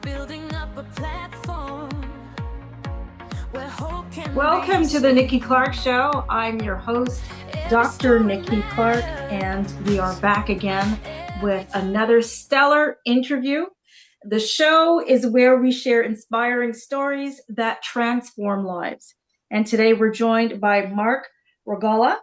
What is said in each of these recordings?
building up a platform where hope can Welcome to the Nikki Clarke Show. I'm your host, Dr. Nikki Clarke, and we are back again with another stellar interview. The show is where we share inspiring stories that transform lives. And today we're joined by Marc Rogala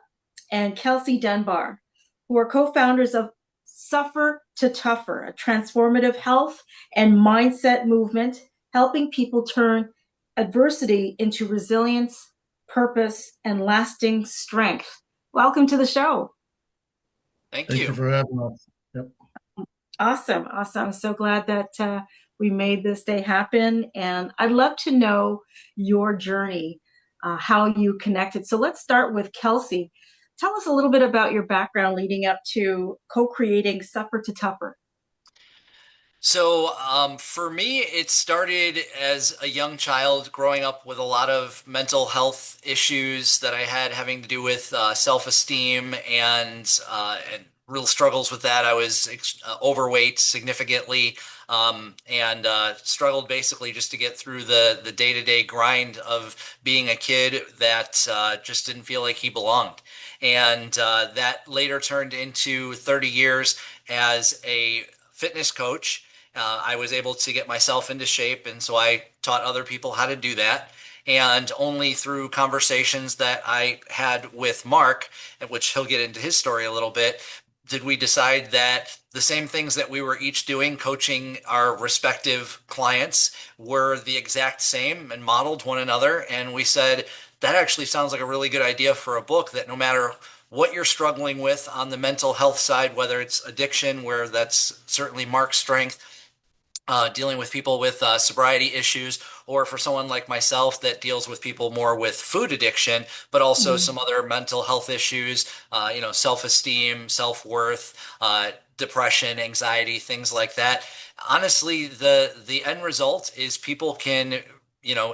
and Kelsey Dunbar, who are co-founders of Suffer to Tougher, a transformative health and mindset movement helping people turn adversity into resilience, purpose, and lasting strength. Welcome to the show. Thank Thank you. you for having us. Yep. Awesome. I'm so glad that we made this day happen. And I'd love to know your journey, how you connected. So let's start with Kelsey. Tell us a little bit about your background leading up to co-creating Suffer to Tougher. So for me, it started as a young child growing up with a lot of mental health issues that I had having to do with self-esteem and real struggles with that. I was overweight significantly and struggled basically just to get through the day-to-day grind of being a kid that just didn't feel like he belonged. And that later turned into 30 years as a fitness coach. I was able to get myself into shape, and so I taught other people how to do that. And only through conversations that I had with Marc, which he'll get into his story a little bit, did we decide that the same things that we were each doing, coaching our respective clients, were the exact same and modeled one another. And we said, that actually sounds like a really good idea for a book, that no matter what you're struggling with on the mental health side, whether it's addiction, where that's certainly Marc's strength, dealing with people with sobriety issues, or for someone like myself that deals with people more with food addiction, but also some other mental health issues, self-esteem, self-worth, depression, anxiety, things like that. Honestly, the end result is people can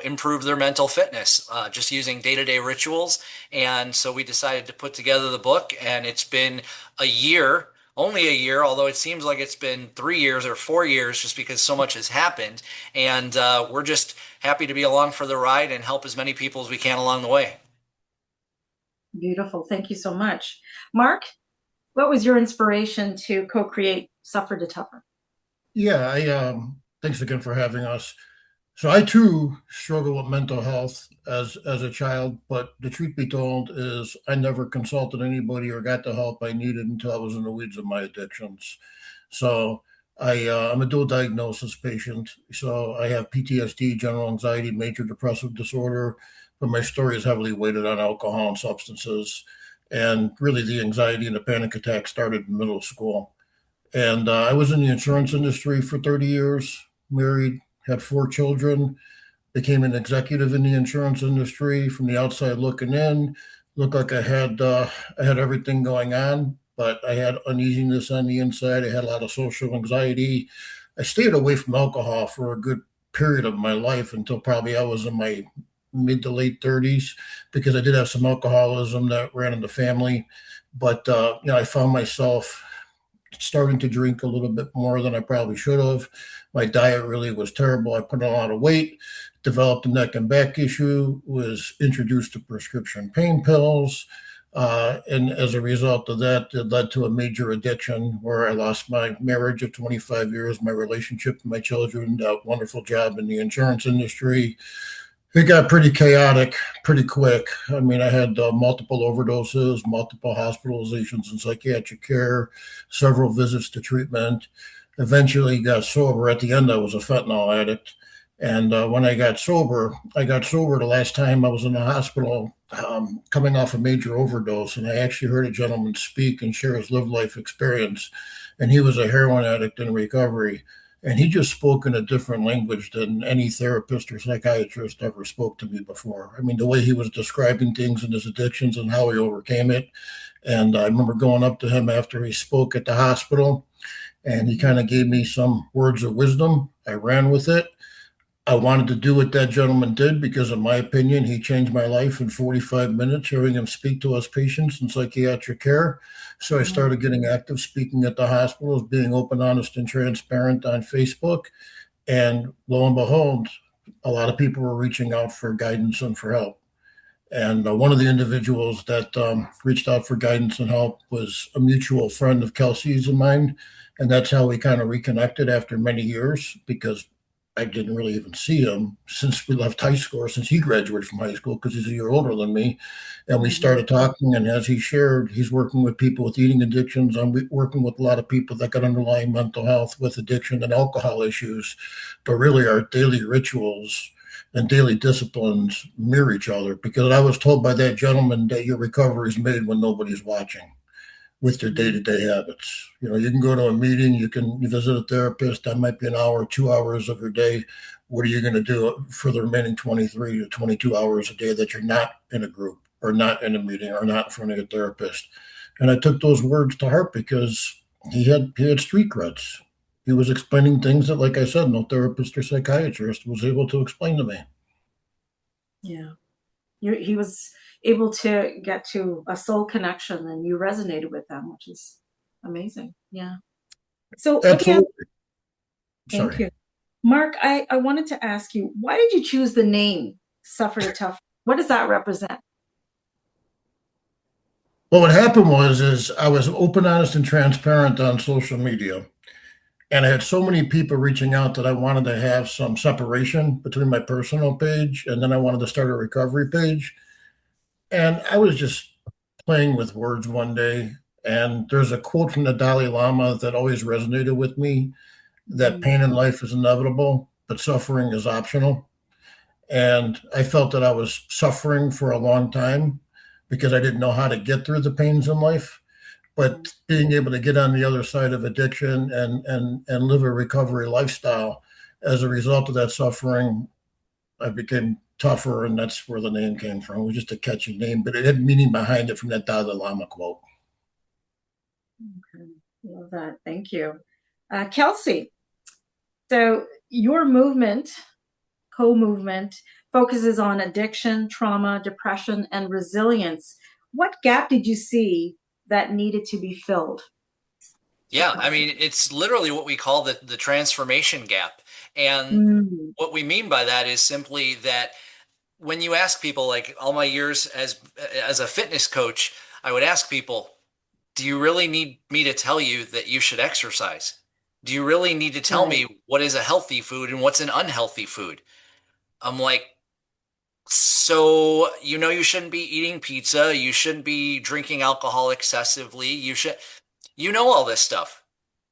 improve their mental fitness just using day-to-day rituals. And so we decided to put together the book, and it's been only a year, although it seems like it's been 3 years or 4 years just because so much has happened. And we're just happy to be along for the ride and help as many people as we can along the way. Beautiful. Thank you so much. Marc, what was your inspiration to co-create Suffer to Tougher? Yeah, thanks again for having us. So I too struggle with mental health as a child, but the truth be told is I never consulted anybody or got the help I needed until I was in the weeds of my addictions. So I'm a dual diagnosis patient. So I have PTSD, general anxiety, major depressive disorder, but my story is heavily weighted on alcohol and substances. And really the anxiety and the panic attack started in middle school. And I was in the insurance industry for 30 years, married, had 4 children, became an executive in the insurance industry. From the outside looking in, looked like I had everything going on, but I had uneasiness on the inside. I had a lot of social anxiety. I stayed away from alcohol for a good period of my life until probably I was in my mid to late 30s, because I did have some alcoholism that ran in the family. But I found myself starting to drink a little bit more than I probably should have. My diet really was terrible. I put on a lot of weight, developed a neck and back issue, was introduced to prescription pain pills. And as a result of that, it led to a major addiction where I lost my marriage of 25 years, my relationship with my children, that wonderful job in the insurance industry. It got pretty chaotic pretty quick. I mean, I had multiple overdoses, multiple hospitalizations in psychiatric care, several visits to treatment. Eventually got sober. At the end, I was a fentanyl addict. And when I got sober the last time I was in the hospital, coming off a major overdose. And I actually heard a gentleman speak and share his live life experience. And he was a heroin addict in recovery. And he just spoke in a different language than any therapist or psychiatrist ever spoke to me before. I mean, the way he was describing things and his addictions and how he overcame it. And I remember going up to him after he spoke at the hospital, and he kind of gave me some words of wisdom. I ran with it. I wanted to do what that gentleman did because, in my opinion, he changed my life in 45 minutes, hearing him speak to us patients in psychiatric care. So I started getting active, speaking at the hospitals, being open, honest, and transparent on Facebook. And lo and behold, a lot of people were reaching out for guidance and for help. And one of the individuals that reached out for guidance and help was a mutual friend of Kelsey's and mine. And that's how we kind of reconnected after many years, because I didn't really even see him since we left high school, or since he graduated from high school, because he's a year older than me. And we Mhm. started talking. And as he shared, he's working with people with eating addictions. I'm working with a lot of people that got underlying mental health with addiction and alcohol issues. But really, our daily rituals and daily disciplines mirror each other, because I was told by that gentleman that your recovery is made when nobody's watching with your day-to-day habits. You can go to a meeting, you visit a therapist, that might be an hour, 2 hours of your day. What are you going to do for the remaining 23 to 22 hours a day that you're not in a group or not in a meeting or not in front of a therapist? And I took those words to heart, because he had street creds. He was explaining things that, like I said, no therapist or psychiatrist was able to explain to me. Yeah. He was able to get to a soul connection, and you resonated with them, which is amazing. Yeah. So let me ask, Absolutely. thank Sorry. you. Marc, I wanted to ask you, why did you choose the name Suffered a Tough? What does that represent? Well, what happened was is I was open, honest, and transparent on social media. And I had so many people reaching out that I wanted to have some separation between my personal page, and then I wanted to start a recovery page. And I was just playing with words one day. And there's a quote from the Dalai Lama that always resonated with me, that Mm, pain in life is inevitable, but suffering is optional. And I felt that I was suffering for a long time because I didn't know how to get through the pains in life. mm. But being able to get on the other side of addiction and live a recovery lifestyle, as a result of that suffering, I became tougher, and that's where the name came from. It was just a catchy name, but it had meaning behind it from that Dalai Lama quote. Okay. Love that. Thank you. Kelsey, so your movement, co-movement, focuses on addiction, trauma, depression, and resilience. What gap did you see that needed to be filled for Yeah, I Kelsey? mean, it's literally what we call the transformation gap. And Mm, what we mean by that is simply that when you ask people, like all my years as a fitness coach, I would ask people, do you really need me to tell you that you should exercise? Do you really need to tell right, me what is a healthy food and what's an unhealthy food? I'm like, so you shouldn't be eating pizza, you shouldn't be drinking alcohol excessively, you know all this stuff.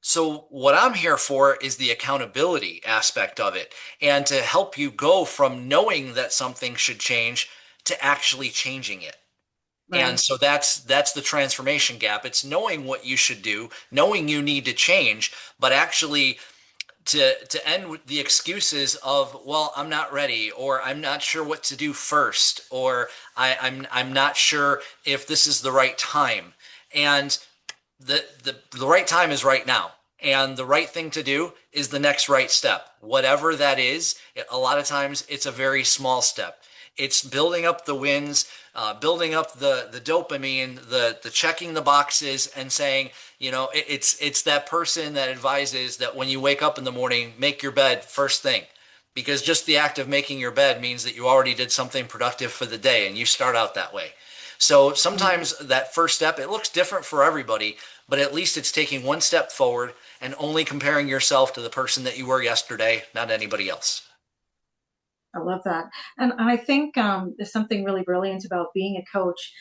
So what I'm here for is the accountability aspect of it, and to help you go from knowing that something should change to actually changing it. And right, so that's the transformation gap. It's knowing what you should do, knowing you need to change, but actually to end with the excuses of, well, I'm not ready, or I'm not sure what to do first, or I'm not sure if this is the right time. And the right time is right now. And the right thing to do is the next right step. Whatever that is, a lot of times it's a very small step. It's building up the wins, building up the dopamine, the checking the boxes, and saying, it's that person that advises that when you wake up in the morning, make your bed first thing, because just the act of making your bed means that you already did something productive for the day, and you start out that way. So mm, sometimes that first step, it looks different for everybody, but at least it's taking one step forward and only comparing yourself to the person that you were yesterday, not anybody else. I love that. And I think there's something really brilliant about being a coach,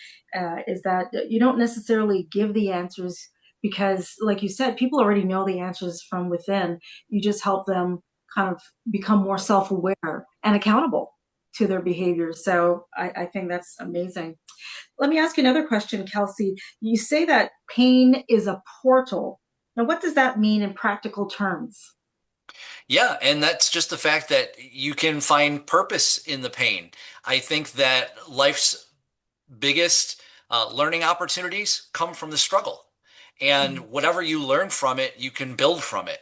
is that you don't necessarily give the answers because, like you said, people already know the answers from within. You just help them kind of become more self aware and accountable to their behaviors. So I think that's amazing. Let me ask you another question, Kelsey. You say that pain is a portal. Now, what does that mean in practical terms? Yeah, and that's just the fact that you can find purpose in the pain. I think that life's biggest learning opportunities come from the struggle. Mm, And whatever you learn from it, you can build from it.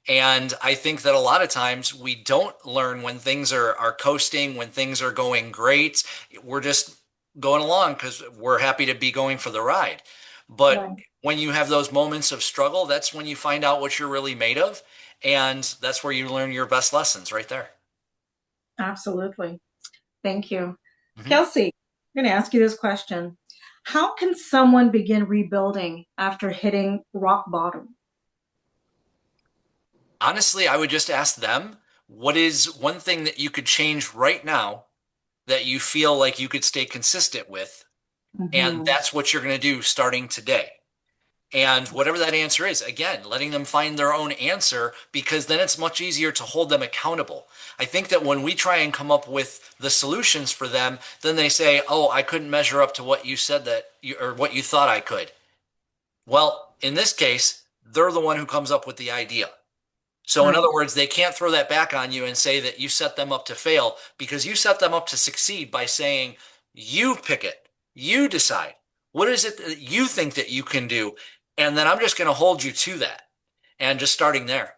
And I think that a lot of times we don't learn when things are coasting, when things are going great. We're just going along because we're happy to be going for the ride. But right. when you have those moments of struggle, that's when you find out what you're really made of. And that's where you learn your best lessons right there. Absolutely. Thank you. Mhm. Kelsey, I'm going to ask you this question. How can someone begin rebuilding after hitting rock bottom? Honestly, I would just ask them, what is one thing that you could change right now that you feel like you could stay consistent with? And Mhm. that's what you're going to do starting today. And whatever that answer is, again, letting them find their own answer, because then it's much easier to hold them accountable. I think that when we try and come up with the solutions for them, then they say, "Oh, I couldn't measure up to what you said that you, or what you thought I could." Well, in this case, they're the one who comes up with the idea. So in Right. other words, they can't throw that back on you and say that you set them up to fail, because you set them up to succeed by saying, you pick it, you decide. What is it that you think that you can do? And then I'm just going to hold you to that, and just starting there.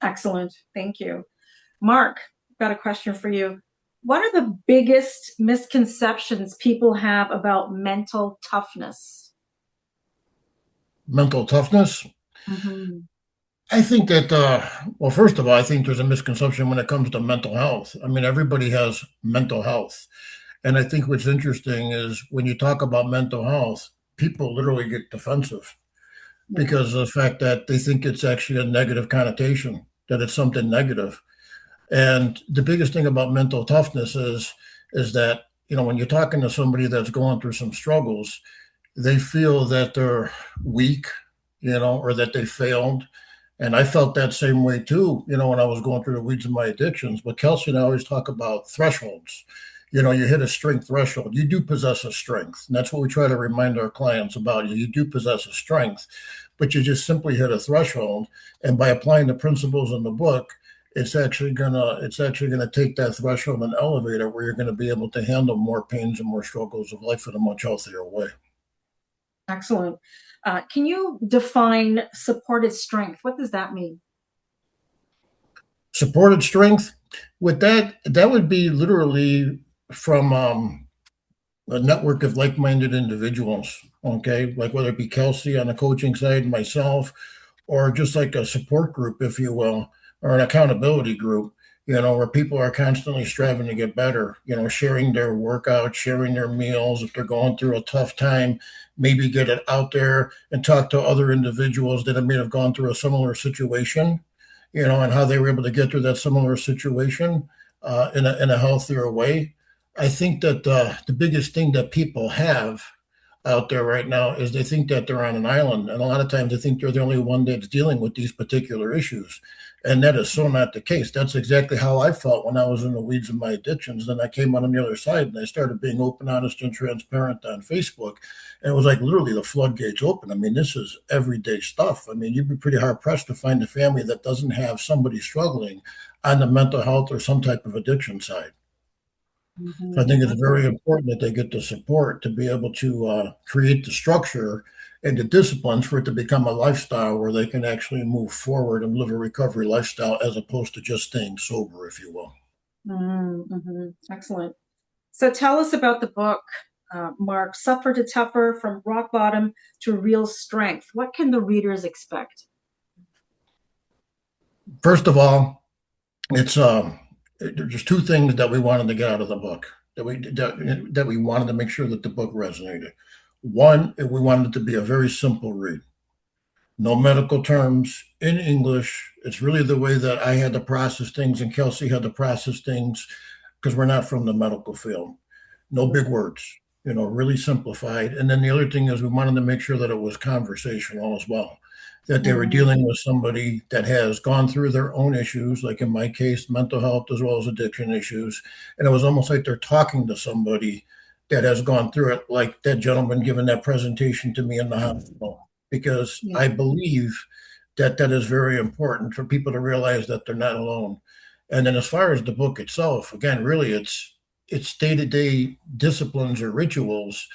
Excellent. Thank you. Marc, I've got a question for you. What are the biggest misconceptions people have about mental toughness? Mental toughness. Mhm. I think that, well, first of all, I think there's a misconception when it comes to mental health. I mean, everybody has mental health. And I think what's interesting is when you talk about mental health, people literally get defensive Yeah. because of the fact that they think it's actually a negative connotation, that it's something negative. And the biggest thing about mental toughness is that, when you're talking to somebody that's going through some struggles, they feel that they're weak, or that they failed. And I felt that same way too, when I was going through the weeds of my addictions. But Kelsey and I always talk about thresholds. You hit a strength threshold. You do possess a strength. And that's what we try to remind our clients about. You do possess a strength, but you just simply hit a threshold. And by applying the principles in the book, it's actually gonna take that threshold and elevate it where you're gonna be able to handle more pains and more struggles of life in a much healthier way. Excellent. Can you define supported strength? What does that mean? Supported strength, with that would be literally from a network of like-minded individuals. Okay, like whether it be Kelsey on the coaching side, myself, or just like a support group, if you will, or an accountability group. Where people are constantly striving to get better. Sharing their workouts, sharing their meals. If they're going through a tough time, maybe get it out there and talk to other individuals that may have gone through a similar situation. And how they were able to get through that similar situation in a healthier way. I think that the biggest thing that people have out there right now is they think that they're on an island, and a lot of times they think they're the only one that's dealing with these particular issues, and that is so not the case. That's exactly how I felt when I was in the weeds of my addictions. Then I came out on the other side, and I started being open, honest, and transparent on Facebook, and it was like literally the floodgates open. I mean, this is everyday stuff. I mean, you'd be pretty hard pressed to find a family that doesn't have somebody struggling on the mental health or some type of addiction side. So I Mhm. think it's very important that they get the support to be able to create the structure and the disciplines for it to become a lifestyle where they can actually move forward and live a recovery lifestyle as opposed to just staying sober, if you will. Mhm. Excellent. So tell us about the book, Marc, Suffer to Tougher From Rock Bottom to Real Strength. What can the readers expect? First of all, it's there's just two things that we wanted to get out of the book that we wanted to make sure that the book resonated. One, we wanted it to be a very simple read. No medical terms in English. It's really the way that I had to process things and Kelsey had to process things because we're not from the medical field. No big words, really simplified. And then the other thing is we wanted to make sure that it was conversational as well, that they were Mhm. dealing with somebody that has gone through their own issues, like in my case, mental health as well as addiction issues. And it was almost like they're talking to somebody that has gone through it, like that gentleman giving that presentation to me in the hospital, because Yeah. I believe that that is very important for people to realize that they're not alone. And then as far as the book itself, again, really it's day-to-day disciplines or rituals,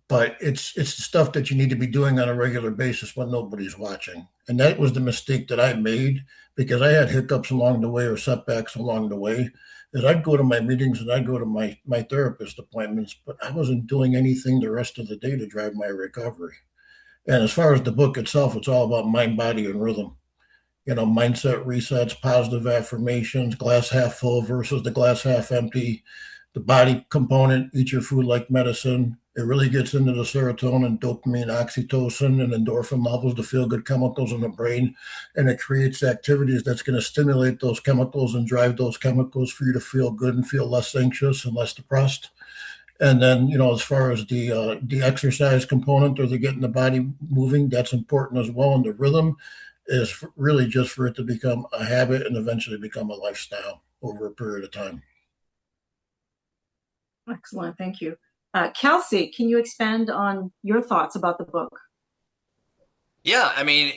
but it's the stuff that you need to be doing on a regular basis when nobody's watching. And that was the mistake that I made because I had hiccups along the way or setbacks along the way. Is I'd go to my meetings and I'd go to my therapist appointments, but I wasn't doing anything the rest of the day to drive my recovery. And as far as the book itself, it's all about mind, body, and rhythm. mindset resets, positive affirmations, glass half full versus the glass half empty, the body component, eat your food like medicine. It really gets into the serotonin, dopamine, oxytocin, and endorphin levels, the feel good chemicals in the brain. And it creates activities that's going to stimulate those chemicals and drive those chemicals for you to feel good and feel less anxious and less depressed. And then, as far as the exercise component or the getting the body moving, that's important as well. And the rhythm is really just for it to become a habit and eventually become a lifestyle over a period of time. Excellent. Thank you. Kelsey, can you expand on your thoughts about the book? Yeah, I mean,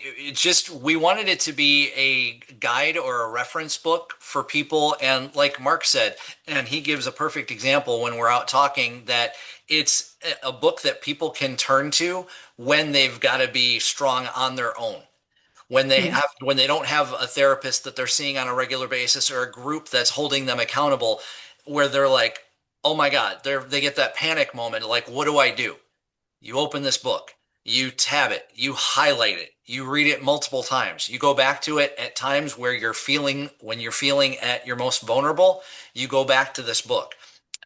we wanted it to be a guide or a reference book for people. And like Marc said, and he gives a perfect example when we're out talking, that it's a book that people can turn to when they've got to be strong on their own. Yeah. When they don't have a therapist that they're seeing on a regular basis or a group that's holding them accountable, where they're like, oh my God, they get that panic moment, like, what do I do? You open this book, you tab it, you highlight it, you read it multiple times. You go back to it at times when you're feeling at your most vulnerable, you go back to this book.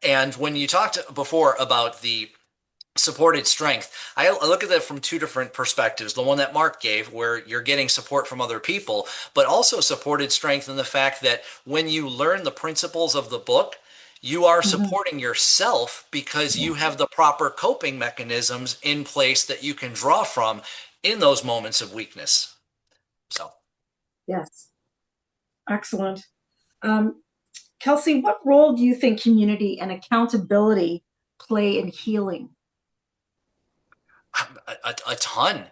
And when you talked before about the supported strength, I look at that from two different perspectives. The one that Marc gave, where you're getting support from other people, but also supported strength in the fact that when you learn the principles of the book, you are Mhm. supporting yourself because you have the proper coping mechanisms in place that you can draw from in those moments of weakness. So, Yes. Excellent. Um, Kelsey, what role do you think community and accountability play in healing? a ton.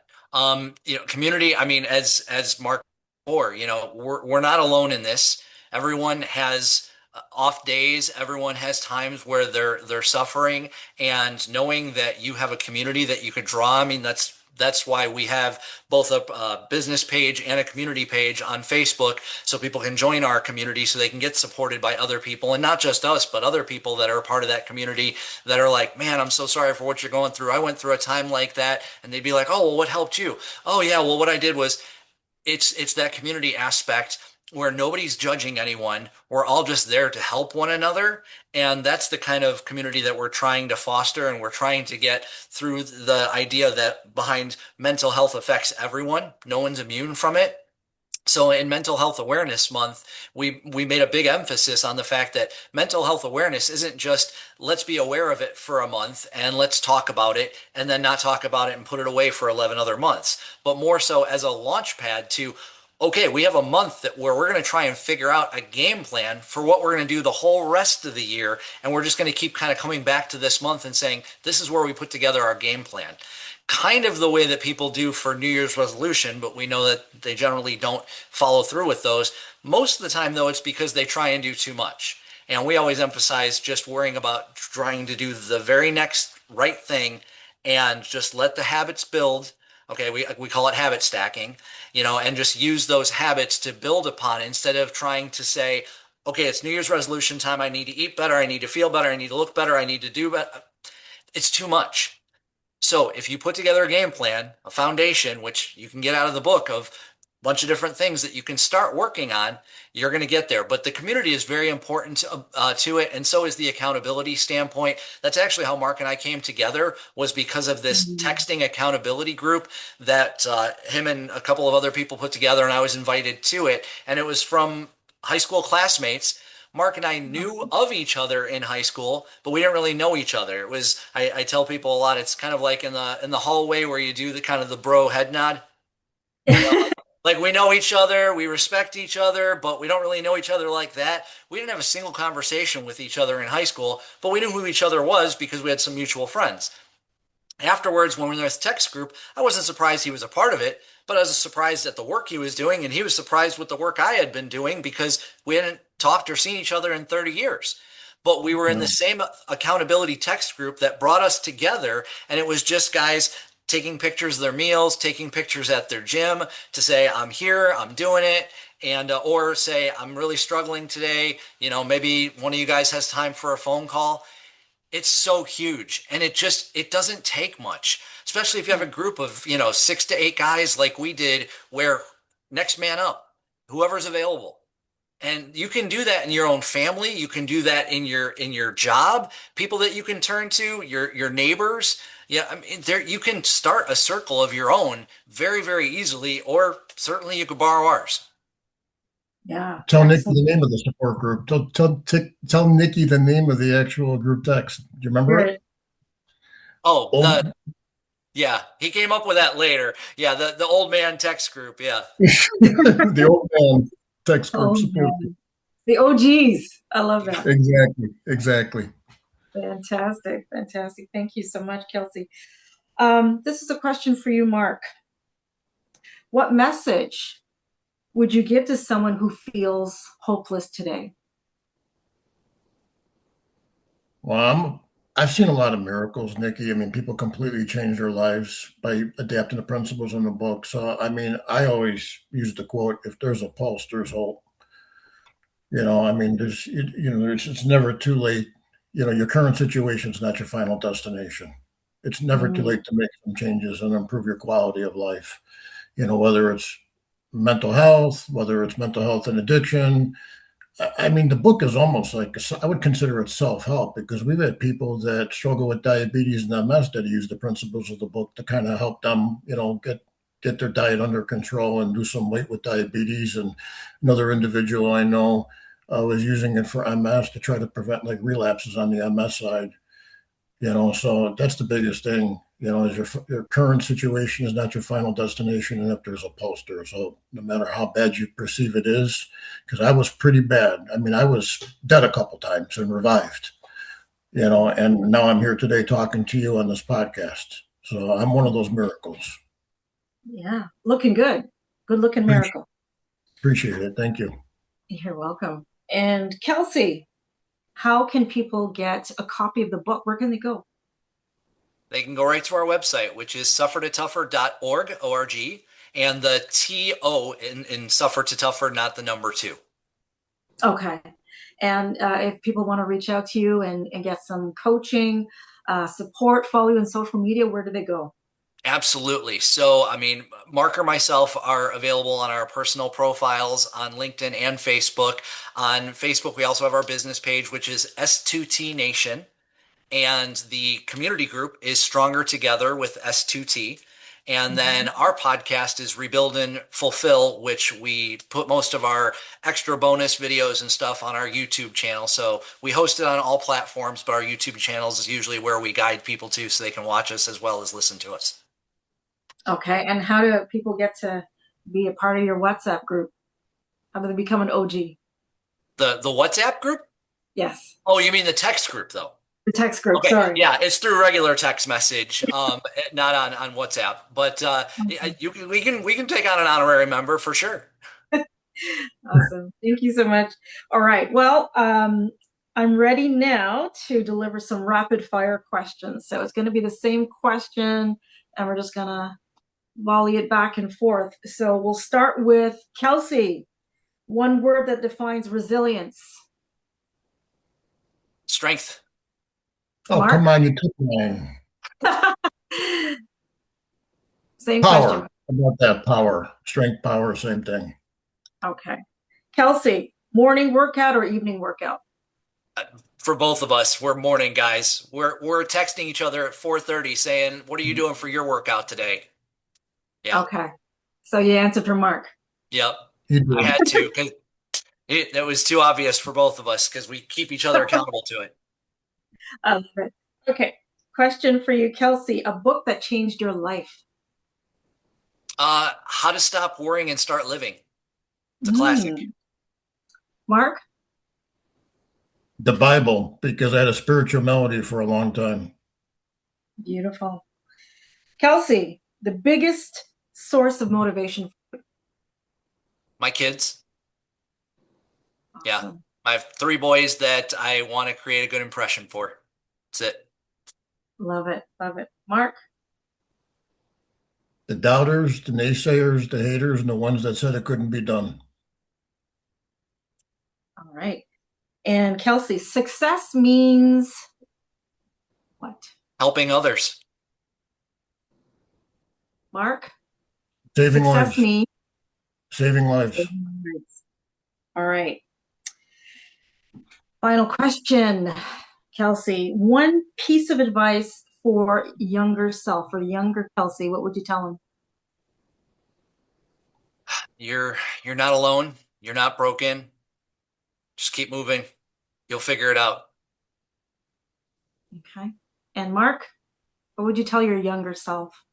Community. I mean, as Marc before, we're not alone in this. Everyone has off days. Everyone has times where they're suffering, and knowing that you have a community that you could draw. I mean, that's why we have both a business page and a community page on Facebook, so people can join our community, so they can get supported by other people, and not just us, but other people that are a part of that community that are like, man, I'm so sorry for what you're going through. I went through a time like that. And they'd be like, oh, well, what helped you? Oh, yeah, well, what I did was, it's that community aspect where nobody's judging anyone. We're all just there to help one another. And that's the kind of community that we're trying to foster, and we're trying to get through the idea that behind mental health affects everyone. No one's immune from it. So in Mental Health Awareness Month, we made a big emphasis on the fact that mental health awareness isn't just let's be aware of it for a month and let's talk about it and then not talk about it and put it away for 11 other months, but more so as a launch pad to, okay, we have a month where we're going to try and figure out a game plan for what we're going to do the whole rest of the year. And we're just going to keep kind of coming back to this month and saying, this is where we put together our game plan. Kind of the way that people do for New Year's resolution, but we know that they generally don't follow through with those. Most of the time, though, it's because they try and do too much. And we always emphasize just worrying about trying to do the very next right thing and just let the habits build. Okay, we call it habit stacking, and just use those habits to build upon instead of trying to say, okay, it's New Year's resolution time. I need to eat better. I need to feel better. I need to look better. I need to do better. It's too much. So if you put together a game plan, a foundation, which you can get out of the book of a bunch of different things that you can start working on, you're going to get there. But the community is very important to it, and so is the accountability standpoint. That's actually how Marc and I came together, was because of this Mhm. texting accountability group that him and a couple of other people put together, and I was invited to it. And it was from high school classmates. Marc and I knew of each other in high school, but we didn't really know each other. It was, I tell people a lot, it's kind of like in the hallway where you do the kind of the bro head nod. Like we know each other, we respect each other, but we don't really know each other like that. We didn't have a single conversation with each other in high school, but we knew who each other was because we had some mutual friends. Afterwards, when we were in this text group, I wasn't surprised he was a part of it, but I was surprised at the work he was doing, and he was surprised with the work I had been doing because we hadn't talked or seen each other in 30 years. But we were in the same accountability text group that brought us together, and it was just guys taking pictures of their meals, taking pictures at their gym to say, I'm here, I'm doing it, and or say, I'm really struggling today. Maybe one of you guys has time for a phone call. It's so huge, and it doesn't take much, especially if you have a group of 6 to 8 guys like we did, where next man up. whoever's available. And you can do that in your own family. You can do that in your job, people that you can turn to, your neighbors. Yeah, I mean, there you can start a circle of your own very, very easily, or certainly you could borrow ours. Yeah. Tell Nikki Excellent. the name of the support group. Tell Nikki the name of the actual group text. Do you remember it? Great. Oh, Oh, yeah, he came up with that later. Yeah, the old man text group. Yeah. the old man text group Oh, support group. man. The OGs. I love that. Exactly. Exactly. Fantastic. Fantastic. Thank you so much, Kelsey. This is a question for you, Marc. What message would you give to someone who feels hopeless today? Well, I've seen a lot of miracles, Nikki. I mean, people completely change their lives by adapting the principles in the book. So, I mean, I always use the quote, if there's a pulse, there's hope. I mean, it's never too late. Your current situation is not your final destination. It's never too Mm, late to make some changes and improve your quality of life. Whether it's mental health, whether it's mental health and addiction. I mean, the book is almost like I would consider it self-help because we've had people that struggle with diabetes and MS that use the principles of the book to kind of help them, get their diet under control and lose some weight with diabetes. And another individual I know was using it for MS to try to prevent like relapses on the MS side. So that's the biggest thing. Is your current situation is not your final destination, and if there's a pulse, there's hope, no matter how bad you perceive it is. Because I was pretty bad. I mean, I was dead a couple times and revived. And now I'm here today talking to you on this podcast. So I'm one of those miracles. yeah. Looking good. Good looking Appreciate, miracle. appreciate it. Thank you. You're welcome. And Kelsey, how can people get a copy of the book? Where can they go? They can go right to our website, which is suffertotougher.org, O-R-G, and the T-O in suffer to tougher, not the number 2. Okay. And if people want to reach out to you and get some coaching, support, follow you on social media, where do they go? Absolutely. So, I mean, Marc or myself are available on our personal profiles on LinkedIn and Facebook. On Facebook, we also have our business page, which is S2T Nation. And the community group is Stronger Together with S2T. And then our podcast is Rebuild and Fulfill, which we put most of our extra bonus videos and stuff on our YouTube channel. So we host it on all platforms, but our YouTube channels is usually where we guide people to so they can watch us as well as listen to us. Okay. And how do people get to be a part of your WhatsApp group? How do they become an OG? The WhatsApp group? Yes. Oh, you mean the text group, though? The text group. Okay, Sorry. yeah, it's through regular text message, not on WhatsApp. But we can take on an honorary member for sure. Awesome. Thank you so much. All right. Well, I'm ready now to deliver some rapid fire questions. So it's going to be the same question, and we're just going to volley it back and forth. So we'll start with Kelsey. One word that defines resilience. Strength. Oh, Marc? come on, you took mine. Same Power. question. How about that? Power, strength, power, same thing. Okay. Kelsey, morning workout or evening workout? For both of us, we're morning guys. We're texting each other at 4:30 saying, "What are you doing for your workout today?" Yeah. Okay. So you answered for Marc. Yep. You I did. had to because that was too obvious for both of us because we keep each other accountable to it. I love it. Okay. Question for you, Kelsey. A book that changed your life. How to Stop Worrying and Start Living. It's a classic. Marc? The Bible, because I had a spiritual melody for a long time. Beautiful. Kelsey, the biggest source of motivation. My kids. Yeah. Awesome. I have 3 boys that I want to create a good impression for. That's it. Love it. Love it. Marc? The doubters, the naysayers, the haters, and the ones that said it couldn't be done. All right. And Kelsey, success means what? Helping others. Marc? Saving Success lives. means Saving lives. All right. Final question, Kelsey. One piece of advice for younger self or younger Kelsey, what would you tell him? You're not alone. You're not broken. Just keep moving. You'll figure it out. Okay. And Marc, what would you tell your younger self?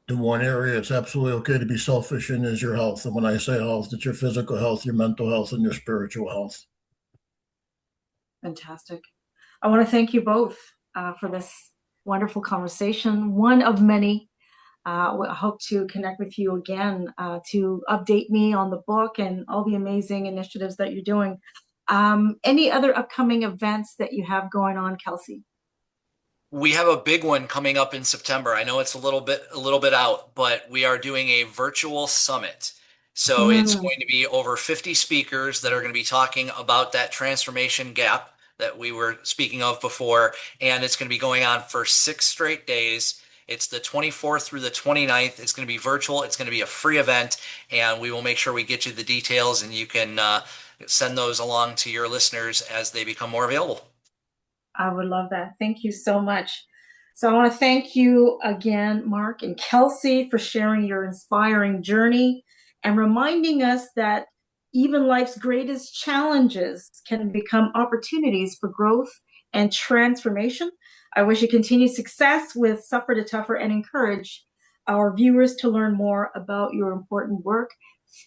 The one area it's absolutely okay to be selfish in is your health. And when I say health, it's your physical health, your mental health, and your spiritual health. Fantastic. I want to thank you both for this wonderful conversation, one of many. I hope to connect with you again to update me on the book and all the amazing initiatives that you're doing. Any other upcoming events that you have going on, Kelsey? We have a big one coming up in September. I know it's a little bit out, but we are doing a virtual summit. So it's going to be over 50 speakers that are going to be talking about that transformation gap that we were speaking of before. And it's going to be going on for 6 straight days. It's the 24th through the 29th. It's going to be virtual. It's going to be a free event, and we will make sure we get you the details, and you can send those along to your listeners as they become more available. I would love that. Thank you so much. So I want to thank you again, Marc and Kelsey, for sharing your inspiring journey and reminding us that even life's greatest challenges can become opportunities for growth and transformation. I wish you continued success with Suffer to Tougher and encourage our viewers to learn more about your important work.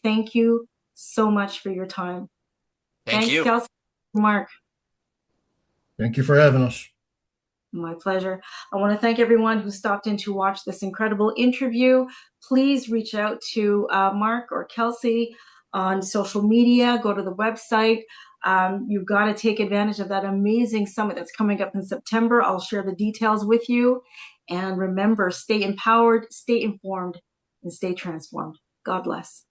Thank you so much for your time. Thank Thanks, you. Kelsey. Marc. Thank you for having us. My pleasure. I want to thank everyone who stopped in to watch this incredible interview. Please reach out to Marc or Kelsey on social media. Go to the website. You've got to take advantage of that amazing summit that's coming up in September. I'll share the details with you. And remember, stay empowered, stay informed, and stay transformed. God bless.